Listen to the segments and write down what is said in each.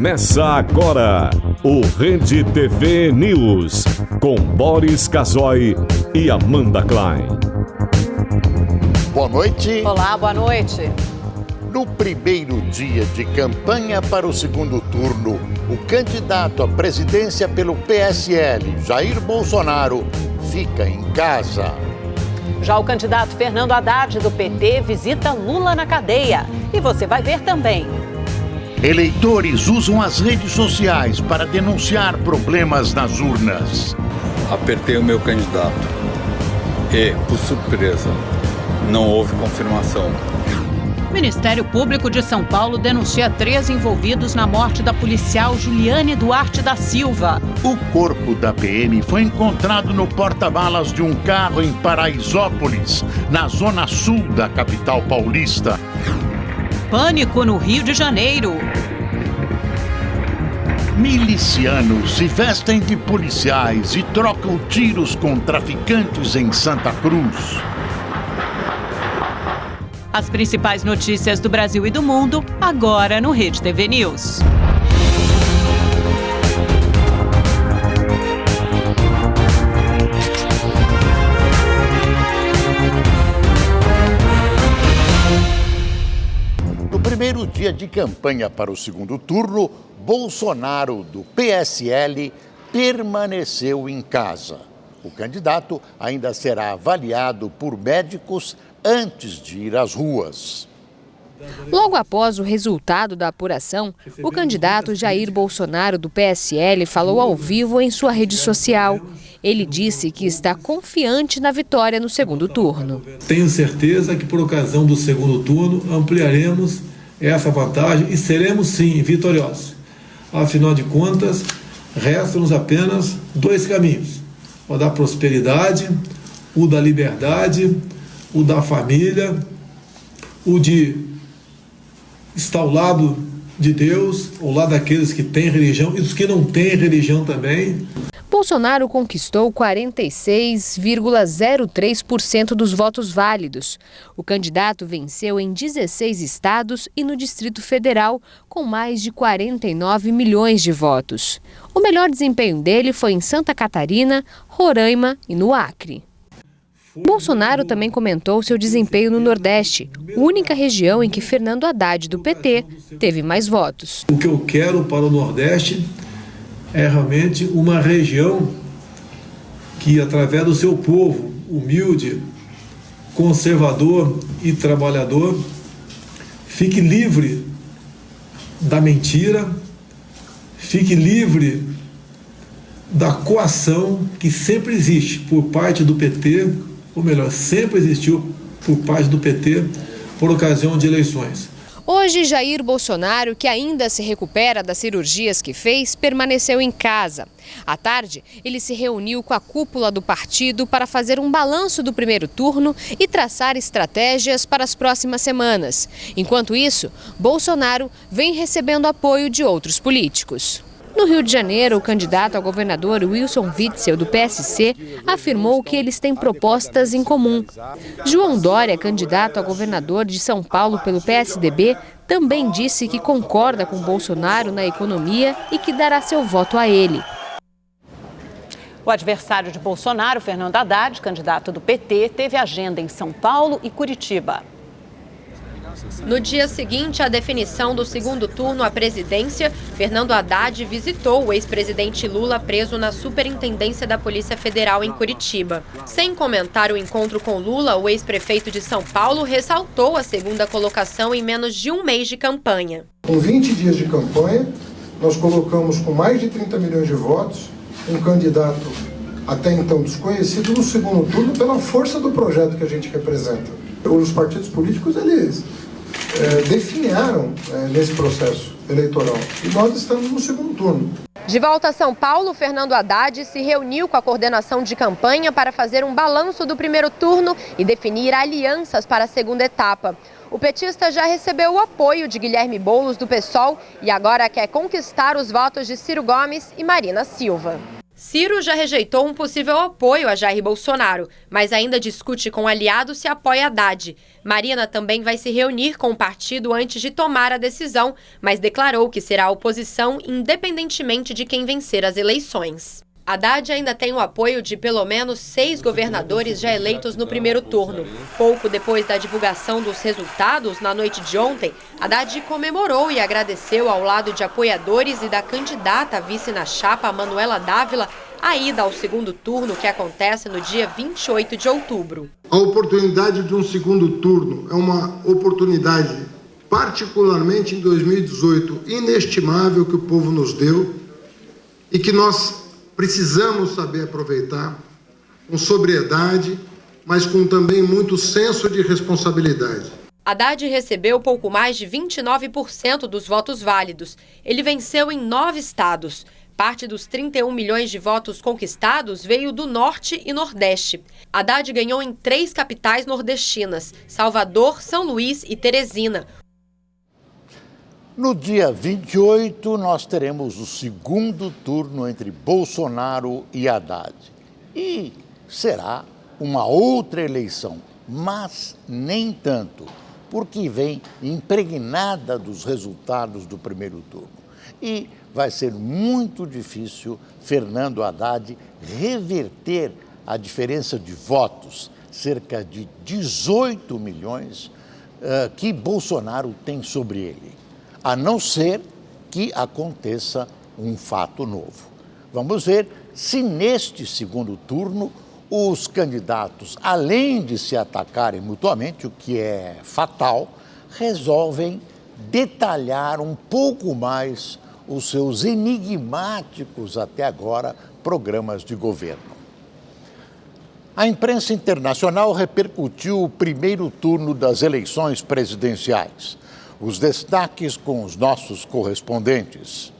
Começa agora o Rede TV News, com Boris Casoy e Amanda Klein. Boa noite. Olá, boa noite. No primeiro dia de campanha para o segundo turno, o candidato à presidência pelo PSL, Jair Bolsonaro, fica em casa. Já o candidato Fernando Haddad, do PT, visita Lula na cadeia. E você vai ver também. Eleitores usam as redes sociais para denunciar problemas nas urnas. Apertei o meu candidato e, por surpresa, não houve confirmação. O Ministério Público de São Paulo denuncia 3 envolvidos na morte da policial Juliane Duarte da Silva. O corpo da PM foi encontrado no porta-malas de um carro em Paraisópolis, na zona sul da capital paulista. Pânico no Rio de Janeiro. Milicianos se vestem de policiais e trocam tiros com traficantes em Santa Cruz. As principais notícias do Brasil e do mundo, agora no Rede TV News. No primeiro dia de campanha para o segundo turno, Bolsonaro, do PSL, permaneceu em casa. O candidato ainda será avaliado por médicos antes de ir às ruas. Logo após o resultado da apuração, o candidato Jair Bolsonaro, do PSL, falou ao vivo em sua rede social. Ele disse que está confiante na vitória no segundo turno. Tenho certeza que, por ocasião do segundo turno, ampliaremos essa vantagem e seremos, sim, vitoriosos. Afinal de contas, restam-nos apenas 2 caminhos: o da prosperidade, o da liberdade, o da família, o de estar ao lado de Deus, ao lado daqueles que têm religião e dos que não têm religião também. Bolsonaro conquistou 46,03% dos votos válidos. O candidato venceu em 16 estados e no Distrito Federal, com mais de 49 milhões de votos. O melhor desempenho dele foi em Santa Catarina, Roraima e no Acre. Bolsonaro também comentou seu desempenho no Nordeste, única região em que Fernando Haddad, do PT, teve mais votos. O que eu quero para o Nordeste é realmente uma região que, através do seu povo humilde, conservador e trabalhador, fique livre da mentira, fique livre da coação que sempre existe por parte do PT, ou melhor, sempre existiu por parte do PT por ocasião de eleições. Hoje, Jair Bolsonaro, que ainda se recupera das cirurgias que fez, permaneceu em casa. À tarde, ele se reuniu com a cúpula do partido para fazer um balanço do primeiro turno e traçar estratégias para as próximas semanas. Enquanto isso, Bolsonaro vem recebendo apoio de outros políticos. No Rio de Janeiro, o candidato a governador Wilson Witzel, do PSC, afirmou que eles têm propostas em comum. João Dória, candidato a governador de São Paulo pelo PSDB, também disse que concorda com Bolsonaro na economia e que dará seu voto a ele. O adversário de Bolsonaro, Fernando Haddad, candidato do PT, teve agenda em São Paulo e Curitiba. No dia seguinte à definição do segundo turno à presidência, Fernando Haddad visitou o ex-presidente Lula preso na Superintendência da Polícia Federal em Curitiba. Sem comentar o encontro com Lula, o ex-prefeito de São Paulo ressaltou a segunda colocação em menos de um mês de campanha. Com 20 dias de campanha, nós colocamos com mais de 30 milhões de votos um candidato até então desconhecido no segundo turno pela força do projeto que a gente representa. Os partidos políticos, eles definharam nesse processo eleitoral e nós estamos no segundo turno. De volta a São Paulo, Fernando Haddad se reuniu com a coordenação de campanha para fazer um balanço do primeiro turno e definir alianças para a segunda etapa. O petista já recebeu o apoio de Guilherme Boulos, do PSOL, e agora quer conquistar os votos de Ciro Gomes e Marina Silva. Ciro já rejeitou um possível apoio a Jair Bolsonaro, mas ainda discute com aliados se apoia Haddad. Marina também vai se reunir com o partido antes de tomar a decisão, mas declarou que será oposição independentemente de quem vencer as eleições. Haddad ainda tem o apoio de pelo menos 6 governadores já eleitos no primeiro turno. Pouco depois da divulgação dos resultados, na noite de ontem, Haddad comemorou e agradeceu ao lado de apoiadores e da candidata a vice na chapa, Manuela Dávila, a ida ao segundo turno que acontece no dia 28 de outubro. A oportunidade de um segundo turno é uma oportunidade, particularmente em 2018, inestimável que o povo nos deu e que nós precisamos saber aproveitar com sobriedade, mas com também muito senso de responsabilidade. Haddad recebeu pouco mais de 29% dos votos válidos. Ele venceu em 9 estados. Parte dos 31 milhões de votos conquistados veio do Norte e Nordeste. Haddad ganhou em 3 capitais nordestinas: Salvador, São Luís e Teresina. No dia 28, nós teremos o segundo turno entre Bolsonaro e Haddad. E será uma outra eleição, mas nem tanto, porque vem impregnada dos resultados do primeiro turno. E vai ser muito difícil Fernando Haddad reverter a diferença de votos, cerca de 18 milhões, que Bolsonaro tem sobre ele, a não ser que aconteça um fato novo. Vamos ver se neste segundo turno os candidatos, além de se atacarem mutuamente, o que é fatal, resolvem detalhar um pouco mais os seus enigmáticos até agora programas de governo. A imprensa internacional repercutiu o primeiro turno das eleições presidenciais. Os destaques com os nossos correspondentes.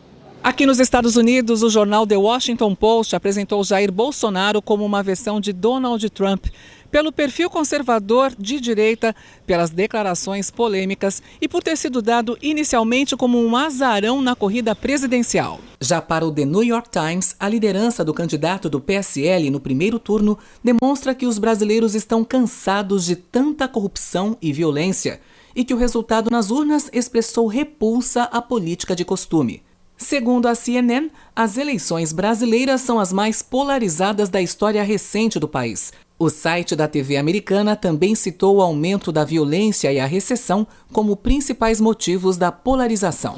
Aqui nos Estados Unidos, o jornal The Washington Post apresentou Jair Bolsonaro como uma versão de Donald Trump, pelo perfil conservador de direita, pelas declarações polêmicas e por ter sido dado inicialmente como um azarão na corrida presidencial. Já para o The New York Times, a liderança do candidato do PSL no primeiro turno demonstra que os brasileiros estão cansados de tanta corrupção e violência e que o resultado nas urnas expressou repulsa à política de costume. Segundo a CNN, as eleições brasileiras são as mais polarizadas da história recente do país. O site da TV americana também citou o aumento da violência e a recessão como principais motivos da polarização.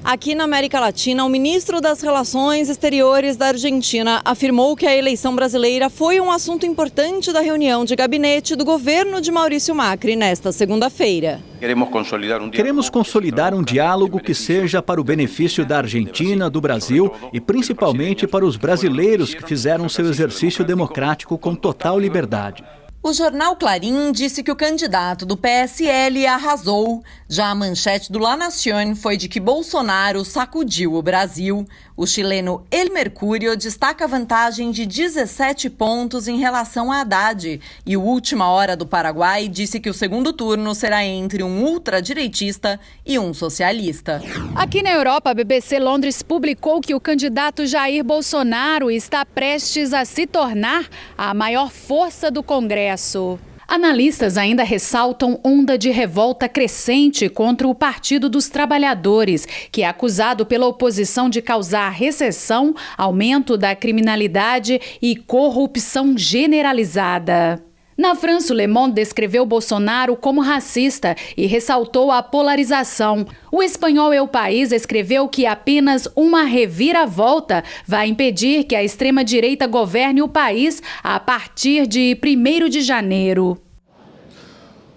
Aqui na América Latina, o ministro das Relações Exteriores da Argentina afirmou que a eleição brasileira foi um assunto importante da reunião de gabinete do governo de Maurício Macri nesta segunda-feira. Queremos consolidar um diálogo que seja para o benefício da Argentina, do Brasil e principalmente para os brasileiros que fizeram seu exercício democrático com total liberdade. O jornal Clarín disse que o candidato do PSL arrasou. Já a manchete do La Nación foi de que Bolsonaro sacudiu o Brasil. O chileno El Mercúrio destaca a vantagem de 17 pontos em relação a Haddad. E o Última Hora do Paraguai disse que o segundo turno será entre um ultradireitista e um socialista. Aqui na Europa, a BBC Londres publicou que o candidato Jair Bolsonaro está prestes a se tornar a maior força do Congresso. Analistas ainda ressaltam onda de revolta crescente contra o Partido dos Trabalhadores, que é acusado pela oposição de causar recessão, aumento da criminalidade e corrupção generalizada. Na França, o Le Monde descreveu Bolsonaro como racista e ressaltou a polarização. O espanhol El País escreveu que apenas uma reviravolta vai impedir que a extrema-direita governe o país a partir de 1º de janeiro.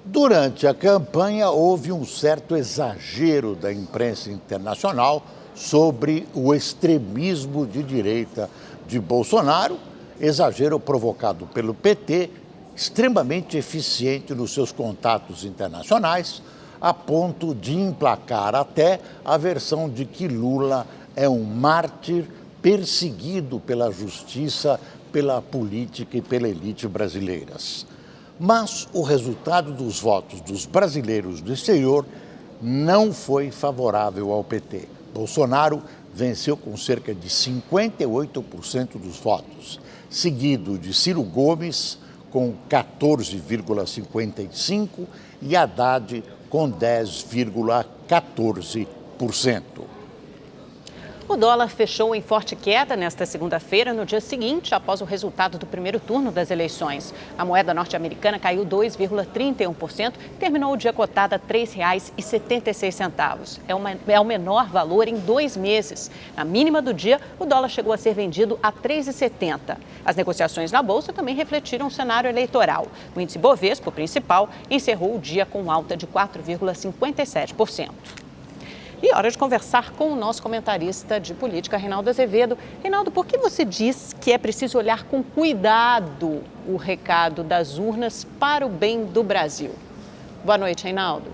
Durante a campanha, houve um certo exagero da imprensa internacional sobre o extremismo de direita de Bolsonaro, exagero provocado pelo PT, extremamente eficiente nos seus contatos internacionais, a ponto de emplacar até a versão de que Lula é um mártir perseguido pela justiça, pela política e pela elite brasileiras. Mas o resultado dos votos dos brasileiros do exterior não foi favorável ao PT. Bolsonaro venceu com cerca de 58% dos votos, seguido de Ciro Gomes com 14,55% e Haddad com 10,14%. O dólar fechou em forte queda nesta segunda-feira, no dia seguinte, após o resultado do primeiro turno das eleições. A moeda norte-americana caiu 2,31%, terminou o dia cotada a R$ 3,76. É o menor valor em 2 meses. Na mínima do dia, o dólar chegou a ser vendido a R$ 3,70. As negociações na Bolsa também refletiram o cenário eleitoral. O índice Bovespa, o principal, encerrou o dia com alta de 4,57%. E hora de conversar com o nosso comentarista de política, Reinaldo Azevedo. Reinaldo, por que você diz que é preciso olhar com cuidado o recado das urnas para o bem do Brasil? Boa noite, Reinaldo.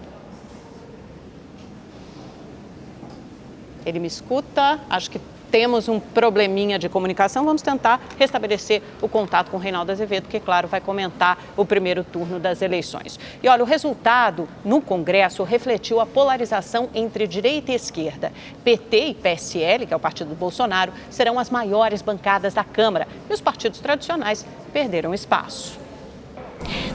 Ele me escuta? Acho que temos um probleminha de comunicação. Vamos tentar restabelecer o contato com o Reinaldo Azevedo, que, claro, vai comentar o primeiro turno das eleições. E olha, o resultado no Congresso refletiu a polarização entre direita e esquerda. PT e PSL, que é o partido do Bolsonaro, serão as maiores bancadas da Câmara. E os partidos tradicionais perderam espaço.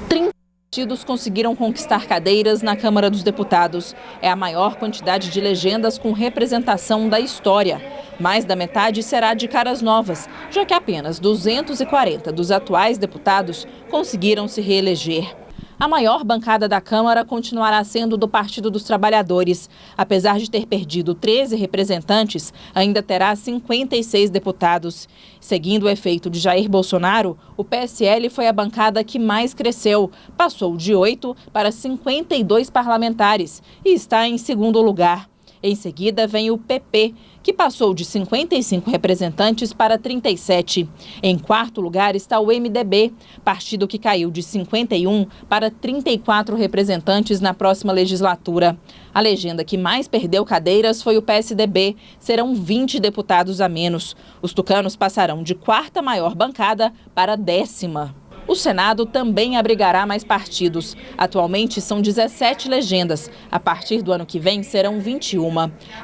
30 partidos conseguiram conquistar cadeiras na Câmara dos Deputados. É a maior quantidade de legendas com representação da história. Mais da metade será de caras novas, já que apenas 240 dos atuais deputados conseguiram se reeleger. A maior bancada da Câmara continuará sendo do Partido dos Trabalhadores. Apesar de ter perdido 13 representantes, ainda terá 56 deputados. Seguindo o efeito de Jair Bolsonaro, o PSL foi a bancada que mais cresceu. Passou de 8 para 52 parlamentares e está em segundo lugar. Em seguida, vem o PP, que passou de 55 representantes para 37. Em quarto lugar está o MDB, partido que caiu de 51 para 34 representantes na próxima legislatura. A legenda que mais perdeu cadeiras foi o PSDB, serão 20 deputados a menos. Os tucanos passarão de quarta maior bancada para 10ª. O Senado também abrigará mais partidos. Atualmente são 17 legendas. A partir do ano que vem serão 21.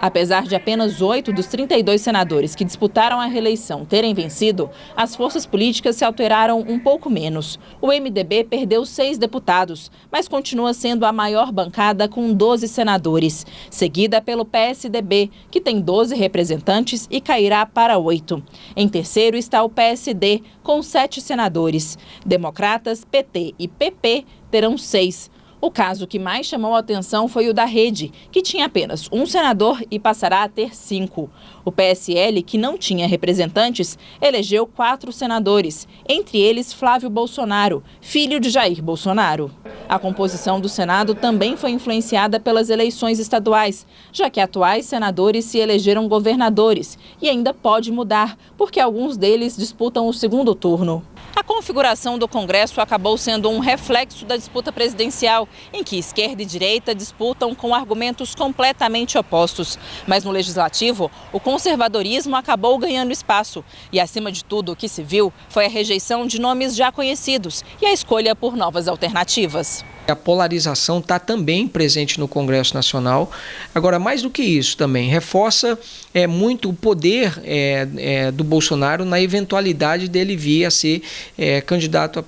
Apesar de apenas 8 dos 32 senadores que disputaram a reeleição terem vencido, as forças políticas se alteraram um pouco menos. O MDB perdeu 6 deputados, mas continua sendo a maior bancada com 12 senadores, seguida pelo PSDB, que tem 12 representantes e cairá para 8. Em terceiro está o PSD, com 7 senadores. Democratas, PT e PP terão 6. O caso que mais chamou a atenção foi o da Rede, que tinha apenas 1 senador e passará a ter 5. O PSL, que não tinha representantes, elegeu 4 senadores, entre eles Flávio Bolsonaro, filho de Jair Bolsonaro. A composição do Senado também foi influenciada pelas eleições estaduais, já que atuais senadores se elegeram governadores e ainda pode mudar, porque alguns deles disputam o segundo turno. A configuração do Congresso acabou sendo um reflexo da disputa presidencial, em que esquerda e direita disputam com argumentos completamente opostos. Mas no Legislativo, o conservadorismo acabou ganhando espaço. E, acima de tudo, o que se viu foi a rejeição de nomes já conhecidos e a escolha por novas alternativas. A polarização está também presente no Congresso Nacional. Agora, mais do que isso também, reforça muito o poder do Bolsonaro na eventualidade dele vir a ser candidato a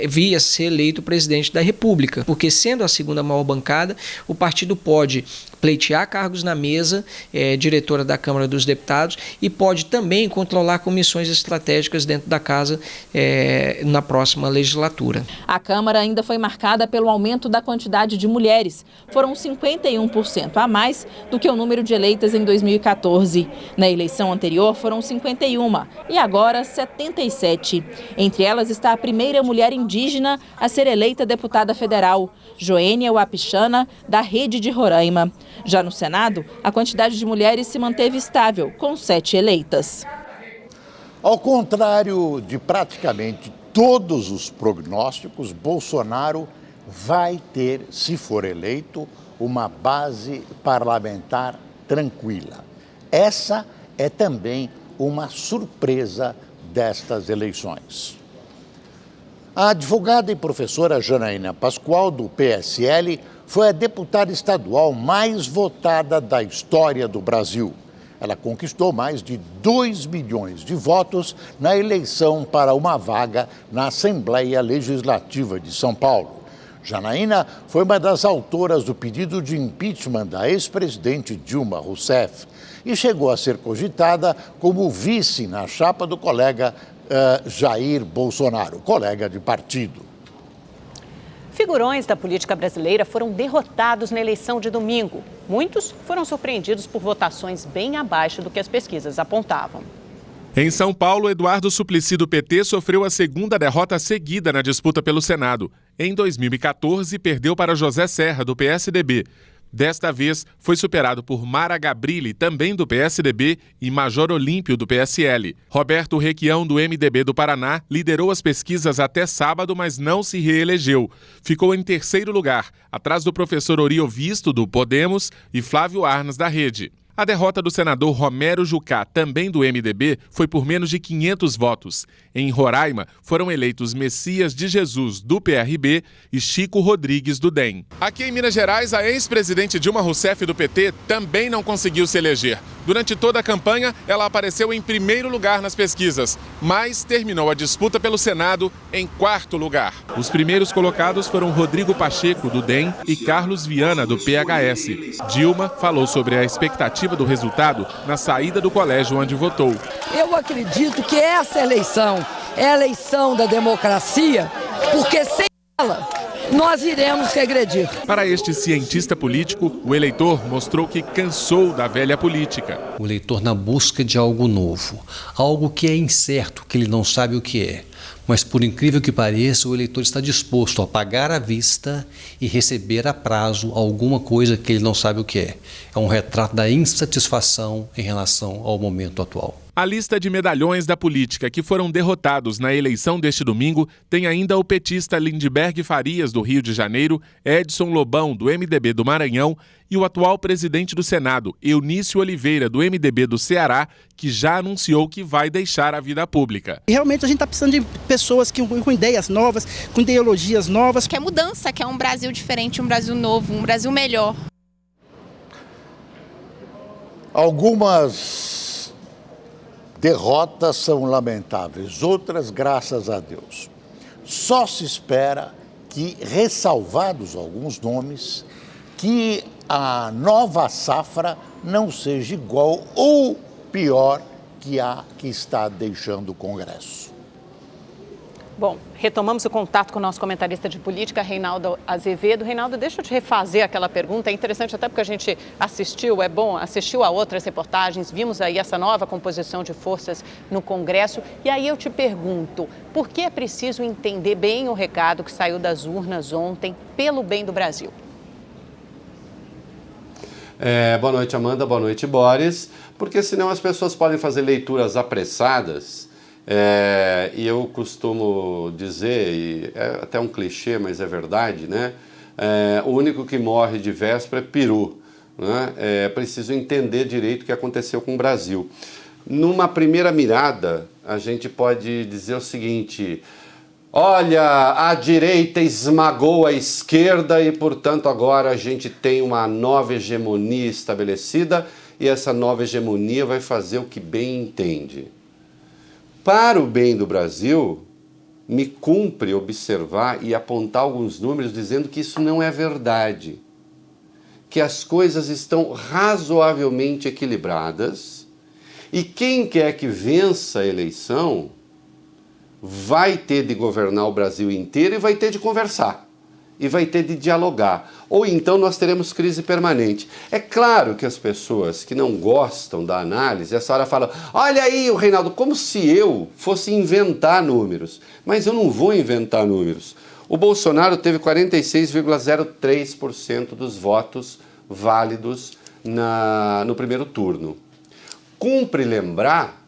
vir a ser eleito presidente da República. Porque, sendo a segunda maior bancada, o partido pode pleitear cargos na mesa, diretora da Câmara dos Deputados, e pode também controlar comissões estratégicas dentro da casa na próxima legislatura. A Câmara ainda foi marcada pelo aumento da quantidade de mulheres. Foram 51% a mais do que o número de eleitas em 2014. Na eleição anterior foram 51 e agora 77. Entre elas está a primeira mulher indígena a ser eleita deputada federal, Joênia Wapichana, da Rede de Roraima. Já no Senado, a quantidade de mulheres se manteve estável, com 7 eleitas. Ao contrário de praticamente todos os prognósticos, Bolsonaro vai ter, se for eleito, uma base parlamentar tranquila. Essa é também uma surpresa destas eleições. A advogada e professora Janaína Pascoal, do PSL, foi a deputada estadual mais votada da história do Brasil. ela conquistou mais de 2 milhões de votos na eleição para uma vaga na Assembleia Legislativa de São Paulo. Janaína foi uma das autoras do pedido de impeachment da ex-presidente Dilma Rousseff e chegou a ser cogitada como vice na chapa do colega Jair Bolsonaro, colega de partido. Figurões da política brasileira foram derrotados na eleição de domingo. Muitos foram surpreendidos por votações bem abaixo do que as pesquisas apontavam. Em São Paulo, Eduardo Suplicy do PT sofreu a segunda derrota seguida na disputa pelo Senado. Em 2014, perdeu para José Serra, do PSDB. Desta vez, foi superado por Mara Gabrilli, também do PSDB, e Major Olímpio, do PSL. Roberto Requião, do MDB do Paraná, liderou as pesquisas até sábado, mas não se reelegeu. Ficou em terceiro lugar, atrás do professor Oriovisto, do Podemos, e Flávio Arnas, da Rede. A derrota do senador Romero Jucá, também do MDB, foi por menos de 500 votos. Em Roraima, foram eleitos Messias de Jesus, do PRB, e Chico Rodrigues, do DEM. Aqui em Minas Gerais, a ex-presidente Dilma Rousseff, do PT, também não conseguiu se eleger. Durante toda a campanha, ela apareceu em primeiro lugar nas pesquisas, mas terminou a disputa pelo Senado em quarto lugar. Os primeiros colocados foram Rodrigo Pacheco, do DEM, e Carlos Viana, do PHS. Dilma falou sobre a expectativa do resultado na saída do colégio onde votou. Eu acredito que essa eleição é a eleição da democracia, porque sem ela nós iremos regredir. Para este cientista político, o eleitor mostrou que cansou da velha política. O eleitor na busca de algo novo, algo que é incerto, que ele não sabe o que é. Mas, por incrível que pareça, o eleitor está disposto a pagar à vista e receber a prazo alguma coisa que ele não sabe o que é. É um retrato da insatisfação em relação ao momento atual. A lista de medalhões da política que foram derrotados na eleição deste domingo tem ainda o petista Lindbergh Farias, do Rio de Janeiro, Edson Lobão, do MDB do Maranhão, e o atual presidente do Senado, Eunício Oliveira, do MDB do Ceará, que já anunciou que vai deixar a vida pública. Realmente a gente está precisando de pessoas com ideias novas, com ideologias novas. Quer mudança, quer um Brasil diferente, um Brasil novo, um Brasil melhor. Algumas derrotas são lamentáveis, outras, graças a Deus. Só se espera que, ressalvados alguns nomes, que a nova safra não seja igual ou pior que a que está deixando o Congresso. Bom, retomamos o contato com o nosso comentarista de política, Reinaldo Azevedo. Reinaldo, deixa eu te refazer aquela pergunta, é interessante até porque a gente assistiu a outras reportagens, vimos aí essa nova composição de forças no Congresso, e aí eu te pergunto, por que é preciso entender bem o recado que saiu das urnas ontem pelo bem do Brasil? Boa noite, Amanda, boa noite, Boris, porque senão as pessoas podem fazer leituras apressadas. E eu costumo dizer, e é até um clichê, mas é verdade, né? O único que morre de véspera é peru, né? É preciso entender direito o que aconteceu com o Brasil. Numa primeira mirada, a gente pode dizer o seguinte: olha, a direita esmagou a esquerda e, portanto, agora a gente tem uma nova hegemonia estabelecida e essa nova hegemonia vai fazer o que bem entende. Para o bem do Brasil, me cumpre observar e apontar alguns números dizendo que isso não é verdade, que as coisas estão razoavelmente equilibradas e quem quer que vença a eleição vai ter de governar o Brasil inteiro e vai ter de conversar, e vai ter de dialogar. Ou então nós teremos crise permanente. É claro que as pessoas que não gostam da análise, essa hora falam, olha aí, o Reinaldo, como se eu fosse inventar números. Mas eu não vou inventar números. O Bolsonaro teve 46,03% dos votos válidos no primeiro turno. Cumpre lembrar,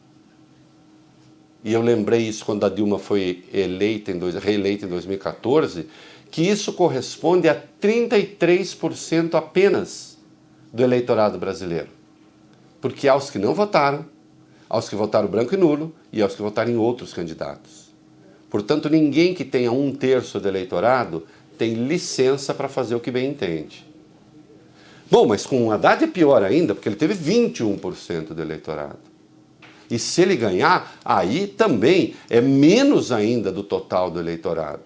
e eu lembrei isso quando a Dilma foi reeleita em 2014, que isso corresponde a 33% apenas do eleitorado brasileiro. Porque há os que não votaram, há os que votaram branco e nulo e há os que votaram em outros candidatos. Portanto, ninguém que tenha 1/3 do eleitorado tem licença para fazer o que bem entende. Bom, mas com o Haddad é pior ainda, porque ele teve 21% do eleitorado. E se ele ganhar, aí também é menos ainda do total do eleitorado.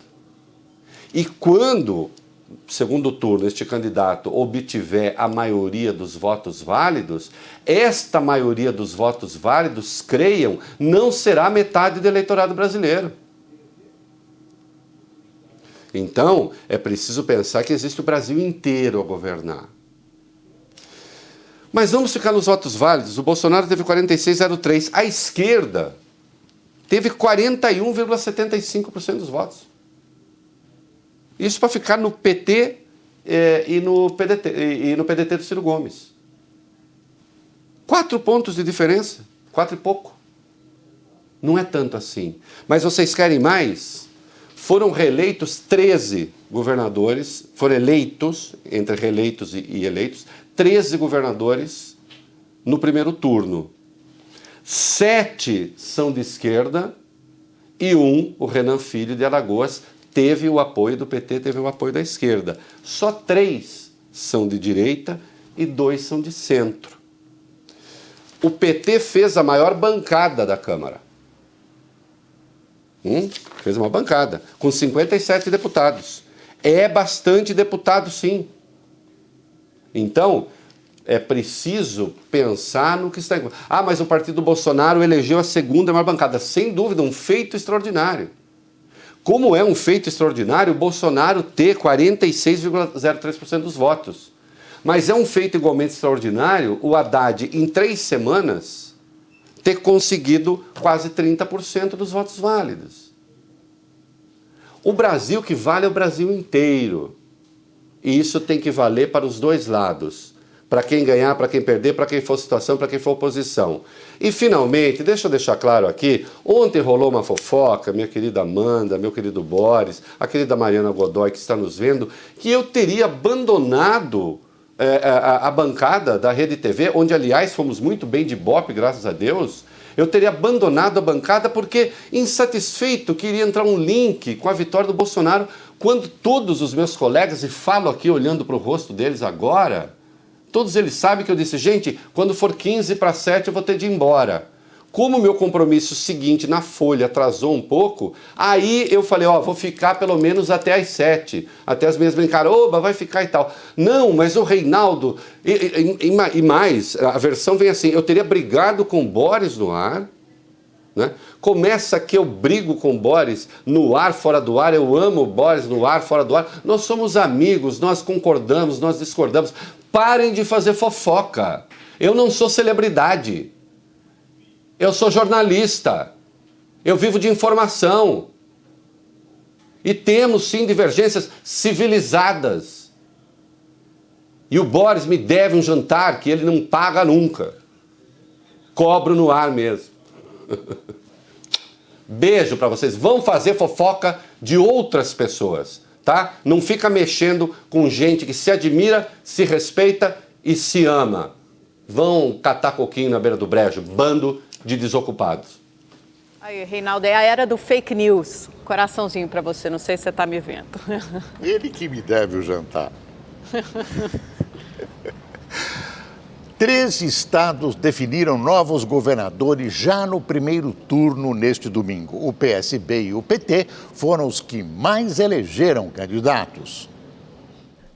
E quando, segundo turno, este candidato obtiver a maioria dos votos válidos, esta maioria dos votos válidos, creiam, não será metade do eleitorado brasileiro. Então, é preciso pensar que existe o Brasil inteiro a governar. Mas vamos ficar nos votos válidos. O Bolsonaro teve 46,03%. A esquerda teve 41,75% dos votos. Isso para ficar no PT e no PDT do Ciro Gomes. 4 pontos de diferença. 4 e pouco. Não é tanto assim. Mas vocês querem mais? Foram reeleitos 13 governadores. Foram eleitos, entre reeleitos e eleitos, 13 governadores no primeiro turno. 7 são de esquerda e 1, o Renan Filho de Alagoas, teve o apoio do PT, teve o apoio da esquerda. Só 3 são de direita e 2 são de centro. O PT fez a maior bancada da Câmara. Fez uma bancada, com 57 deputados. É bastante deputado, sim. Então, é preciso pensar no que está... mas o partido Bolsonaro elegeu a segunda maior bancada. Sem dúvida, um feito extraordinário. Como é um feito extraordinário o Bolsonaro ter 46,03% dos votos. Mas é um feito igualmente extraordinário o Haddad, em 3 semanas, ter conseguido quase 30% dos votos válidos. O Brasil que vale é o Brasil inteiro. E isso tem que valer para os dois lados. Para quem ganhar, para quem perder, para quem for situação, para quem for oposição. E, finalmente, deixa eu deixar claro aqui, ontem rolou uma fofoca, minha querida Amanda, meu querido Boris, a querida Mariana Godoy, que está nos vendo, que eu teria abandonado a bancada da Rede TV, onde, aliás, fomos muito bem de Ibope, graças a Deus. Eu teria abandonado a bancada porque, insatisfeito, queria entrar um link com a vitória do Bolsonaro, quando todos os meus colegas, e falo aqui olhando para o rosto deles agora, todos eles sabem que eu disse, gente, quando for 6:45 eu vou ter de ir embora. Como o meu compromisso seguinte na Folha atrasou um pouco, aí eu falei, vou ficar pelo menos até às 7. Até as minhas brincaram, oba, vai ficar e tal. Não, mas o Reinaldo, e mais, a versão vem assim, eu teria brigado com o Boris no ar, né? Começa que eu brigo com o Boris no ar, fora do ar, eu amo o Boris no ar, fora do ar, nós somos amigos, nós concordamos, nós discordamos. Parem de fazer fofoca. Eu não sou celebridade. Eu sou jornalista. Eu vivo de informação. E temos, sim, divergências civilizadas. E o Boris me deve um jantar que ele não paga nunca. Cobro no ar mesmo. Beijo para vocês. Vão fazer fofoca de outras pessoas, tá? Não fica mexendo com gente que se admira, se respeita e se ama. Vão catar coquinho na beira do brejo, bando de desocupados. Aí, Reinaldo, é a era do fake news. Coraçãozinho para você, não sei se você está me vendo. Ele que me deve o jantar. 13 estados definiram novos governadores já no primeiro turno neste domingo. O PSB e o PT foram os que mais elegeram candidatos.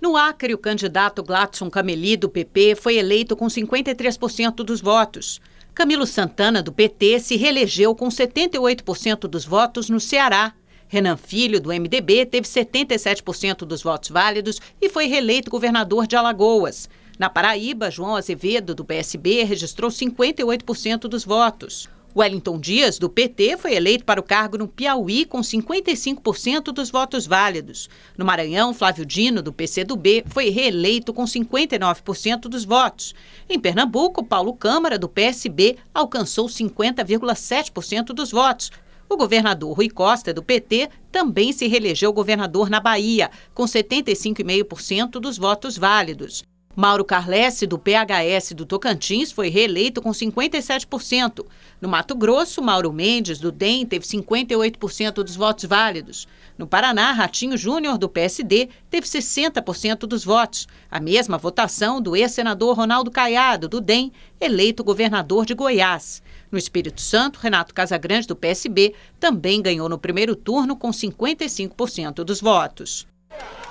No Acre, o candidato Gladson Cameli, do PP, foi eleito com 53% dos votos. Camilo Santana, do PT, se reelegeu com 78% dos votos no Ceará. Renan Filho, do MDB, teve 77% dos votos válidos e foi reeleito governador de Alagoas. Na Paraíba, João Azevedo, do PSB, registrou 58% dos votos. Wellington Dias, do PT, foi eleito para o cargo no Piauí com 55% dos votos válidos. No Maranhão, Flávio Dino, do PCdoB, foi reeleito com 59% dos votos. Em Pernambuco, Paulo Câmara, do PSB, alcançou 50,7% dos votos. O governador Rui Costa, do PT, também se reelegeu governador na Bahia, com 75,5% dos votos válidos. Mauro Carlesse, do PHS do Tocantins, foi reeleito com 57%. No Mato Grosso, Mauro Mendes, do DEM, teve 58% dos votos válidos. No Paraná, Ratinho Júnior, do PSD, teve 60% dos votos. A mesma votação do ex-senador Ronaldo Caiado, do DEM, eleito governador de Goiás. No Espírito Santo, Renato Casagrande, do PSB, também ganhou no primeiro turno com 55% dos votos.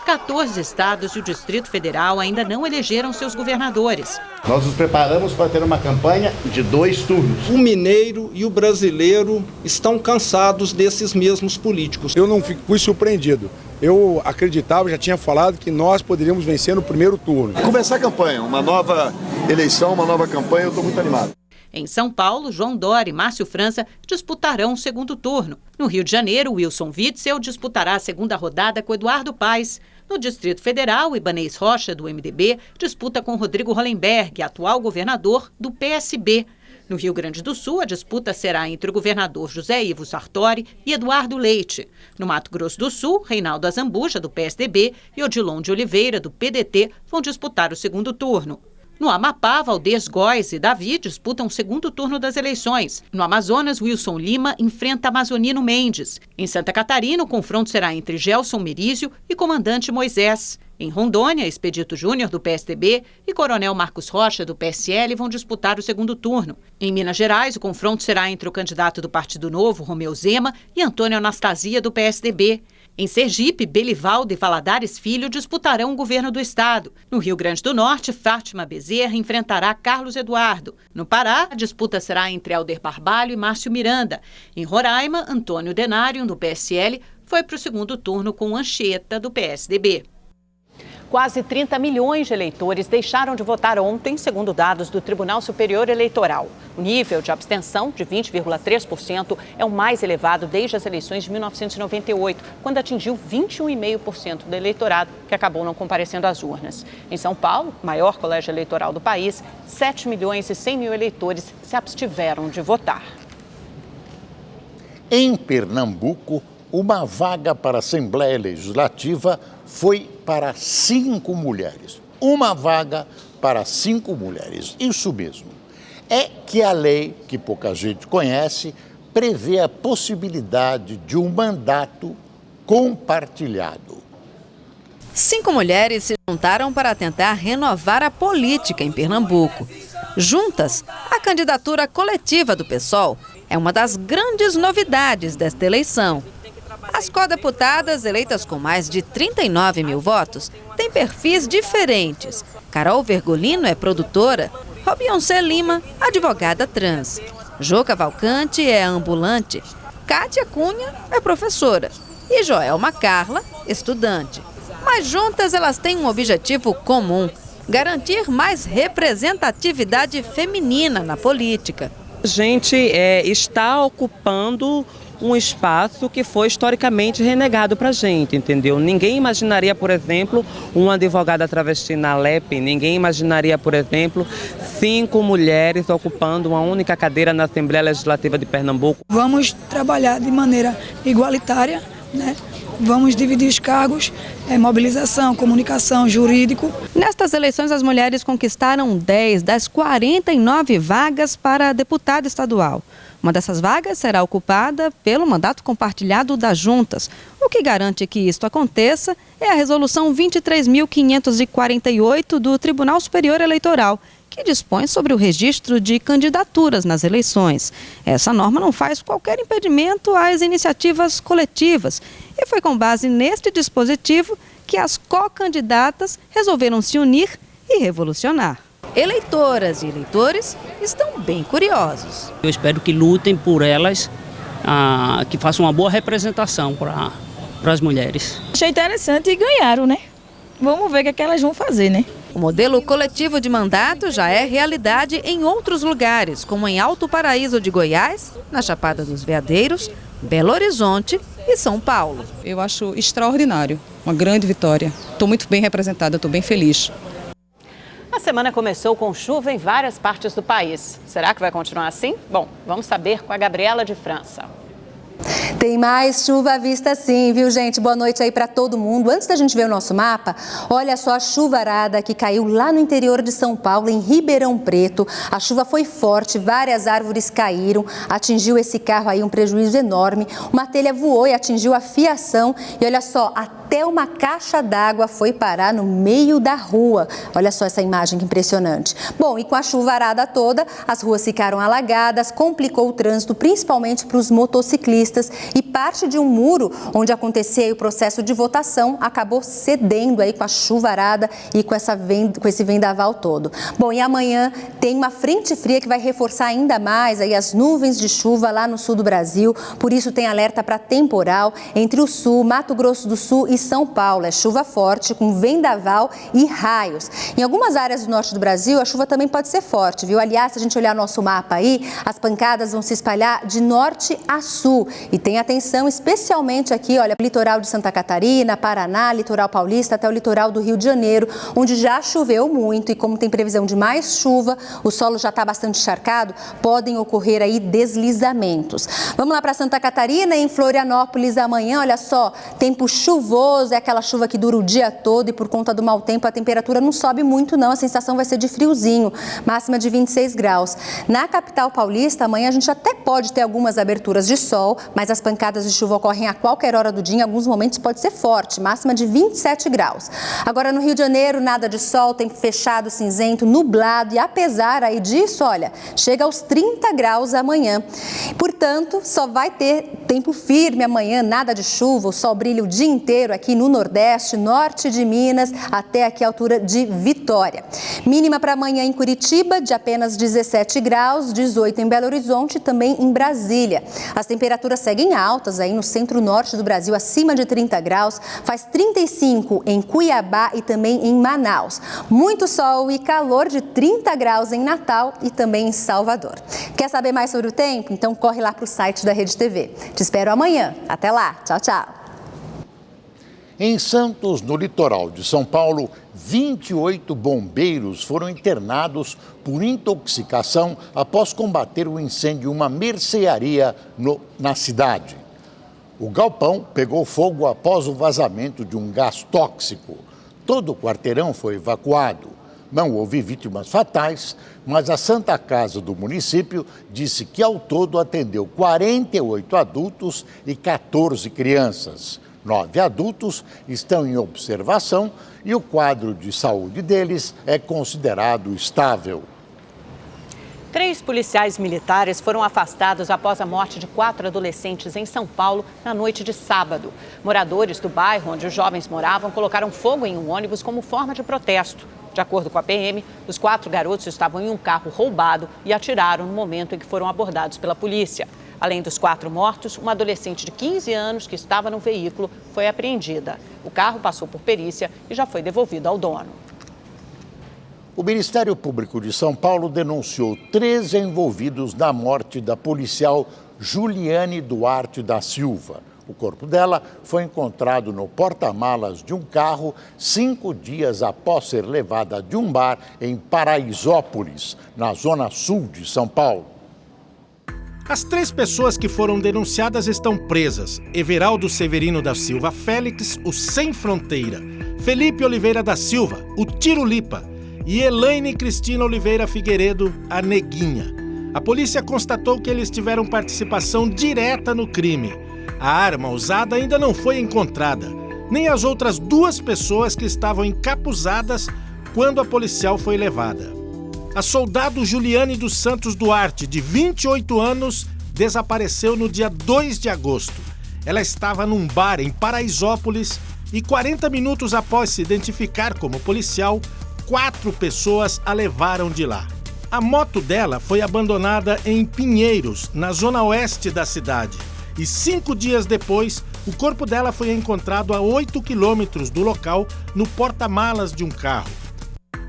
14 estados e o Distrito Federal ainda não elegeram seus governadores. Nós nos preparamos para ter uma campanha de 2 turnos. O mineiro e o brasileiro estão cansados desses mesmos políticos. Eu não fui surpreendido. Eu acreditava, já tinha falado que nós poderíamos vencer no primeiro turno. Começar a campanha, uma nova eleição, uma nova campanha, eu estou muito animado. Em São Paulo, João Dória e Márcio França disputarão o segundo turno. No Rio de Janeiro, Wilson Witzel disputará a segunda rodada com Eduardo Paes. No Distrito Federal, Ibanez Rocha, do MDB, disputa com Rodrigo Hollenberg, atual governador do PSB. No Rio Grande do Sul, a disputa será entre o governador José Ivo Sartori e Eduardo Leite. No Mato Grosso do Sul, Reinaldo Azambuja, do PSDB, e Odilon de Oliveira, do PDT, vão disputar o segundo turno. No Amapá, Valdez Góes e Davi disputam o segundo turno das eleições. No Amazonas, Wilson Lima enfrenta Amazonino Mendes. Em Santa Catarina, o confronto será entre Gelson Merizio e comandante Moisés. Em Rondônia, Expedito Júnior, do PSDB, e Coronel Marcos Rocha, do PSL, vão disputar o segundo turno. Em Minas Gerais, o confronto será entre o candidato do Partido Novo, Romeu Zema, e Antônio Anastasia, do PSDB. Em Sergipe, Belivaldo e Valadares Filho disputarão o governo do estado. No Rio Grande do Norte, Fátima Bezerra enfrentará Carlos Eduardo. No Pará, a disputa será entre Alder Barbalho e Márcio Miranda. Em Roraima, Antônio Denário, do PSL, foi para o segundo turno com Anchieta, do PSDB. Quase 30 milhões de eleitores deixaram de votar ontem, segundo dados do Tribunal Superior Eleitoral. O nível de abstenção, de 20,3%, é o mais elevado desde as eleições de 1998, quando atingiu 21,5% do eleitorado, que acabou não comparecendo às urnas. Em São Paulo, maior colégio eleitoral do país, 7 milhões e 100 mil eleitores se abstiveram de votar. Em Pernambuco, uma vaga para a Assembleia Legislativa foi para 5 mulheres. Uma vaga para 5 mulheres. Isso mesmo. É que a lei, que pouca gente conhece, prevê a possibilidade de um mandato compartilhado. 5 mulheres se juntaram para tentar renovar a política em Pernambuco. Juntas, a candidatura coletiva do PSOL é uma das grandes novidades desta eleição. As codeputadas, eleitas com mais de 39 mil votos, têm perfis diferentes. Carol Vergolino é produtora, Robionce Lima, advogada trans. Jô Cavalcante é ambulante, Kátia Cunha é professora e Joelma Carla, estudante. Mas juntas elas têm um objetivo comum: garantir mais representatividade feminina na política. A gente está ocupando um espaço que foi historicamente renegado para a gente, entendeu? Ninguém imaginaria, por exemplo, uma advogada travesti na LEP, ninguém imaginaria, por exemplo, 5 mulheres ocupando uma única cadeira na Assembleia Legislativa de Pernambuco. Vamos trabalhar de maneira igualitária, né? Vamos dividir os cargos, mobilização, comunicação, jurídico. Nestas eleições, as mulheres conquistaram 10 das 49 vagas para deputada estadual. Uma dessas vagas será ocupada pelo mandato compartilhado das juntas. O que garante que isto aconteça é a Resolução 23.548 do Tribunal Superior Eleitoral, que dispõe sobre o registro de candidaturas nas eleições. Essa norma não faz qualquer impedimento às iniciativas coletivas. E foi com base neste dispositivo que as co-candidatas resolveram se unir e revolucionar. Eleitoras e eleitores estão bem curiosos. Eu espero que lutem por elas, que façam uma boa representação para as mulheres. Achei interessante e ganharam, né? Vamos ver o que elas vão fazer, né? O modelo coletivo de mandato já é realidade em outros lugares, como em Alto Paraíso de Goiás, na Chapada dos Veadeiros, Belo Horizonte e São Paulo. Eu acho extraordinário, uma grande vitória. Estou muito bem representada, estou bem feliz. A semana começou com chuva em várias partes do país. Será que vai continuar assim? Bom, vamos saber com a Gabriela de França. Tem mais chuva à vista sim, viu, gente? Boa noite aí para todo mundo. Antes da gente ver o nosso mapa, olha só a chuvarada que caiu lá no interior de São Paulo, em Ribeirão Preto. A chuva foi forte, várias árvores caíram, atingiu esse carro aí um prejuízo enorme. Uma telha voou e atingiu a fiação. E olha só, até uma caixa d'água foi parar no meio da rua. Olha só essa imagem que impressionante. Bom, e com a chuvarada toda, as ruas ficaram alagadas, complicou o trânsito, principalmente para os motociclistas. E parte de um muro onde acontecia o processo de votação acabou cedendo aí com a chuvarada e com esse vendaval todo. Bom, e amanhã tem uma frente fria que vai reforçar ainda mais aí as nuvens de chuva lá no sul do Brasil. Por isso tem alerta para temporal entre o sul, Mato Grosso do Sul e São Paulo. É chuva forte com vendaval e raios. Em algumas áreas do norte do Brasil, a chuva também pode ser forte, viu? Aliás, se a gente olhar nosso mapa aí, as pancadas vão se espalhar de norte a sul. E tem atenção especialmente aqui, olha, litoral de Santa Catarina, Paraná, litoral paulista, até o litoral do Rio de Janeiro, onde já choveu muito e como tem previsão de mais chuva, o solo já está bastante encharcado, podem ocorrer aí deslizamentos. Vamos lá para Santa Catarina, em Florianópolis amanhã, olha só, tempo chuvoso, é aquela chuva que dura o dia todo e por conta do mau tempo a temperatura não sobe muito não, a sensação vai ser de friozinho, máxima de 26 graus. Na capital paulista, amanhã a gente até pode ter algumas aberturas de sol, mas as pancadas de chuva ocorrem a qualquer hora do dia, em alguns momentos pode ser forte, máxima de 27 graus. Agora no Rio de Janeiro, nada de sol, tempo fechado, cinzento, nublado e apesar aí disso, olha, chega aos 30 graus amanhã. Portanto, só vai ter tempo firme amanhã, nada de chuva, o sol brilha o dia inteiro aqui no Nordeste, norte de Minas, até aqui a altura de Vitória. Mínima para amanhã em Curitiba, de apenas 17 graus, 18 em Belo Horizonte e também em Brasília. As temperaturas seguem altas aí no centro-norte do Brasil, acima de 30 graus, faz 35 em Cuiabá e também em Manaus. Muito sol e calor de 30 graus em Natal e também em Salvador. Quer saber mais sobre o tempo? Então corre lá para o site da Rede TV. Te espero amanhã. Até lá. Tchau, tchau. Em Santos, no litoral de São Paulo, 28 bombeiros foram internados por intoxicação após combater o incêndio em uma mercearia na cidade. O galpão pegou fogo após o vazamento de um gás tóxico. Todo o quarteirão foi evacuado. Não houve vítimas fatais, mas a Santa Casa do município disse que ao todo atendeu 48 adultos e 14 crianças. 9 adultos estão em observação e o quadro de saúde deles é considerado estável. 3 policiais militares foram afastados após a morte de 4 adolescentes em São Paulo na noite de sábado. Moradores do bairro onde os jovens moravam colocaram fogo em um ônibus como forma de protesto. De acordo com a PM, os 4 garotos estavam em um carro roubado e atiraram no momento em que foram abordados pela polícia. Além dos 4 mortos, uma adolescente de 15 anos que estava no veículo foi apreendida. O carro passou por perícia e já foi devolvido ao dono. O Ministério Público de São Paulo denunciou 3 envolvidos na morte da policial Juliane Duarte da Silva. O corpo dela foi encontrado no porta-malas de um carro 5 dias após ser levada de um bar em Paraisópolis, na zona sul de São Paulo. As 3 pessoas que foram denunciadas estão presas. Everaldo Severino da Silva Félix, o Sem Fronteira. Felipe Oliveira da Silva, o Tirulipa. E Elaine Cristina Oliveira Figueiredo, a Neguinha. A polícia constatou que eles tiveram participação direta no crime. A arma usada ainda não foi encontrada, nem as outras 2 pessoas que estavam encapuzadas quando a policial foi levada. A soldado Juliane dos Santos Duarte, de 28 anos, desapareceu no dia 2 de agosto. Ela estava num bar em Paraisópolis e 40 minutos após se identificar como policial, 4 pessoas a levaram de lá. A moto dela foi abandonada em Pinheiros, na zona oeste da cidade. E 5 dias depois, o corpo dela foi encontrado a 8 quilômetros do local, no porta-malas de um carro.